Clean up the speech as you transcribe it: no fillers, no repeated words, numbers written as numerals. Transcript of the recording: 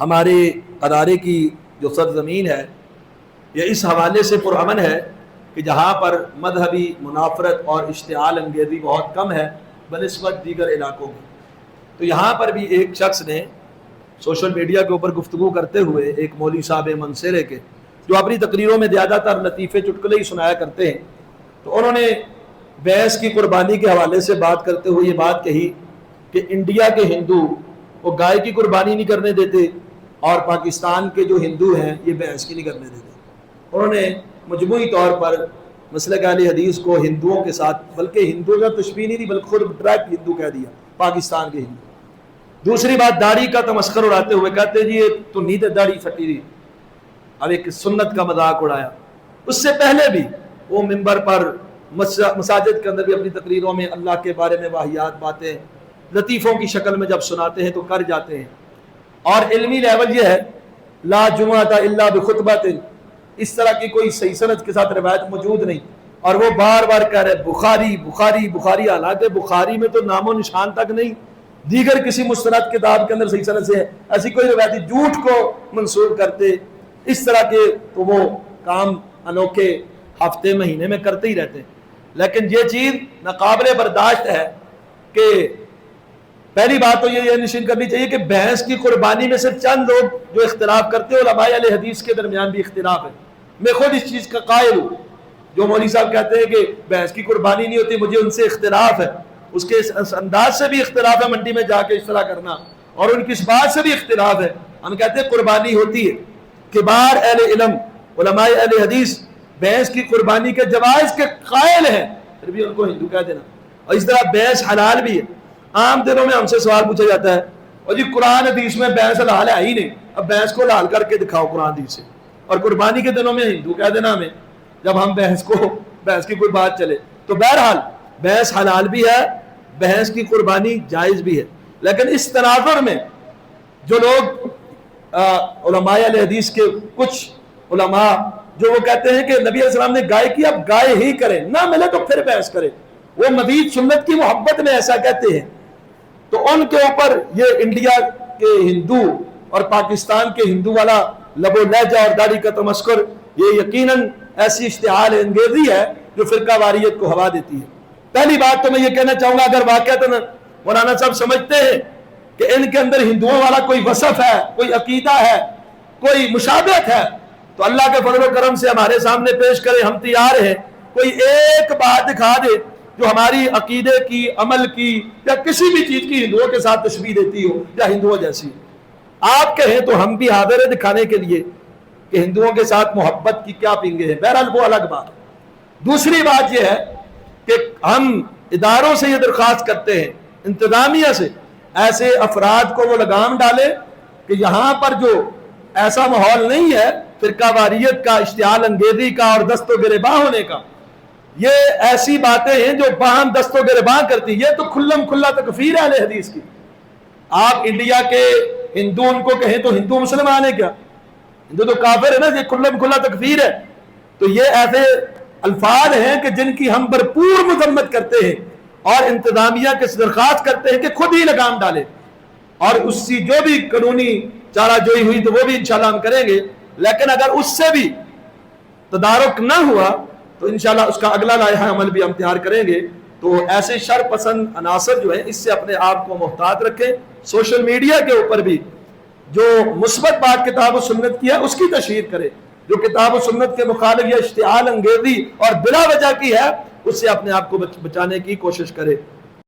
ہمارے ادارے کی جو سرزمین ہے یہ اس حوالے سے پرامن ہے کہ جہاں پر مذہبی منافرت اور اشتعال انگیزی بہت کم ہے بنسبت دیگر علاقوں کی. تو یہاں پر بھی ایک شخص نے سوشل میڈیا کے اوپر گفتگو کرتے ہوئے، ایک مولوی صاحب منصرے کے جو اپنی تقریروں میں زیادہ تر لطیفے چٹکلے ہی سنایا کرتے ہیں، تو انہوں نے بھینس کی قربانی کے حوالے سے بات کرتے ہوئے یہ بات کہی کہ انڈیا کے ہندو وہ گائے کی قربانی نہیں کرنے دیتے اور پاکستان کے جو ہندو ہیں یہ بھینس کی نہیں کرنے دیتے. انہوں نے مجموعی طور پر مسلک اہل حدیث کو ہندوؤں کے ساتھ، بلکہ ہندوؤں کا تشبیہ نہیں دی بلکہ خود ڈائریکٹ ہندو کہہ دیا، پاکستان کے ہندو. دوسری بات، داڑھی کا تمسخر اڑاتے ہوئے کہتے جی یہ تو نیت داڑھی پھٹی دی. اب ایک سنت کا مذاق اڑایا. اس سے پہلے بھی وہ منبر پر مساجد کے اندر بھی اپنی تقریروں میں اللہ کے بارے میں واہیات باتیں لطیفوں کی شکل میں جب سناتے ہیں تو کر جاتے ہیں. اور علمی لیول یہ ہے لا جمعۃ الا بخطبۃ، اس طرح کی کوئی صحیح سند کے ساتھ روایت موجود نہیں، اور وہ بار بار کہہ رہے بخاری بخاری بخاری، حالانکہ بخاری میں تو نام و نشان تک نہیں، دیگر کسی مستند کتاب کے اندر صحیح سند سے ہے. ایسی کوئی روایتی جھوٹ کو منسوب کرتے اس طرح کے تو وہ کام انوکھے ہفتے مہینے میں کرتے ہی رہتے ہیں. لیکن یہ چیز ناقابل برداشت ہے کہ پہلی بات تو یہ نشین کرنی چاہیے کہ بھینس کی قربانی میں صرف چند لوگ جو اختلاف کرتے ہیں، علماء اہل حدیث کے درمیان بھی اختلاف ہے. میں خود اس چیز کا قائل ہوں. جو مولوی صاحب کہتے ہیں کہ بھینس کی قربانی نہیں ہوتی، مجھے ان سے اختلاف ہے. اس کے انداز سے بھی اختلاف ہے منڈی میں جا کے اس طرح کرنا، اور ان کی اس بات سے بھی اختلاف ہے. ہم کہتے ہیں قربانی ہوتی ہے. کبار اہل علم علماء اہل حدیث بھینس کی قربانی کے جواز کے قائل ہیں، پھر بھی ان کو ہندو کہہ دینا. اور اس طرح بھینس حلال بھی ہے. عام دنوں میں ہم سے سوال پوچھا جاتا ہے اور جی قرآن حدیث میں بھینس حلال ہے ہی نہیں، اب بھینس کو حلال کر کے دکھاؤ قرآن حدیث سے، اور قربانی کے دنوں میں ہندو کہہ دینا ہمیں جب ہم بھینس کی کوئی بات چلے. تو بہرحال بھینس حلال بھی ہے، بھینس کی قربانی جائز بھی ہے. لیکن اس تناظر میں جو لوگ علماء اہل حدیث کے کچھ علماء جو وہ کہتے ہیں کہ نبی علیہ السلام نے گائے کی، اب گائے ہی کرے، نہ ملے تو پھر بھینس کرے، وہ مزید سنت کی محبت میں ایسا کہتے ہیں، تو ان کے اوپر یہ انڈیا کے ہندو اور پاکستان کے ہندو والا لب و لہجہ اور داڑھی کا تمسخر یہ یقیناً ایسی اشتعال انگیزی ہے جو فرقہ واریت کو ہوا دیتی ہے. پہلی بات تو میں یہ کہنا چاہوں گا، اگر واقعتاً مولانا صاحب سمجھتے ہیں کہ ان کے اندر ہندوؤں والا کوئی وصف ہے، کوئی عقیدہ ہے، کوئی مشابہت ہے، تو اللہ کے فضل و کرم سے ہمارے سامنے پیش کرے، ہم تیار ہیں. کوئی ایک بات دکھا دے جو ہماری عقیدے کی، عمل کی یا کسی بھی چیز کی ہندوؤں کے ساتھ تشبیہ دیتی ہو یا ہندوؤں جیسی. آپ کہیں تو ہم بھی حاضر ہیں دکھانے کے لیے کہ ہندوؤں کے ساتھ محبت کی کیا پینگے ہیں. بہرحال وہ الگ بات. دوسری بات یہ ہے کہ ہم اداروں سے یہ درخواست کرتے ہیں، انتظامیہ سے، ایسے افراد کو وہ لگام ڈالے کہ یہاں پر جو ایسا ماحول نہیں ہے فرقہ واریت کا، اشتعال انگیزی کا اور دست و گریباں ہونے کا. یہ ایسی باتیں ہیں جو باہم دست و گریباں کرتی، یہ تو کھلم کھلا تکفیر ہے اہل حدیث کی. آپ انڈیا کے ہندو ان کو کہیں تو ہندو مسلمان ہے کیا؟ ہندو تو کافر ہے نا، یہ کھلم کھلا تکفیر ہے. تو یہ ایسے الفاظ ہیں کہ جن کی ہم بھرپور مذمت کرتے ہیں اور انتظامیہ کے درخواست کرتے ہیں کہ خود ہی لگام ڈالے، اور اس کی جو بھی قانونی چارہ جوئی ہوئی تو وہ بھی انشاءاللہ ہم کریں گے. لیکن اگر اس سے بھی تدارک نہ ہوا تو انشاءاللہ اس کا اگلا لائحہ عمل بھی ہم تیار کریں گے. تو ایسے شر پسند عناصر جو ہیں اس سے اپنے آپ کو محتاط رکھیں. سوشل میڈیا کے اوپر بھی جو مثبت بات کتاب و سنت کی ہے اس کی تشہیر کرے، جو کتاب و سنت کے مخالف یا اشتعال انگیزی اور بلا وجہ کی ہے اس سے اپنے آپ کو بچانے کی کوشش کرے.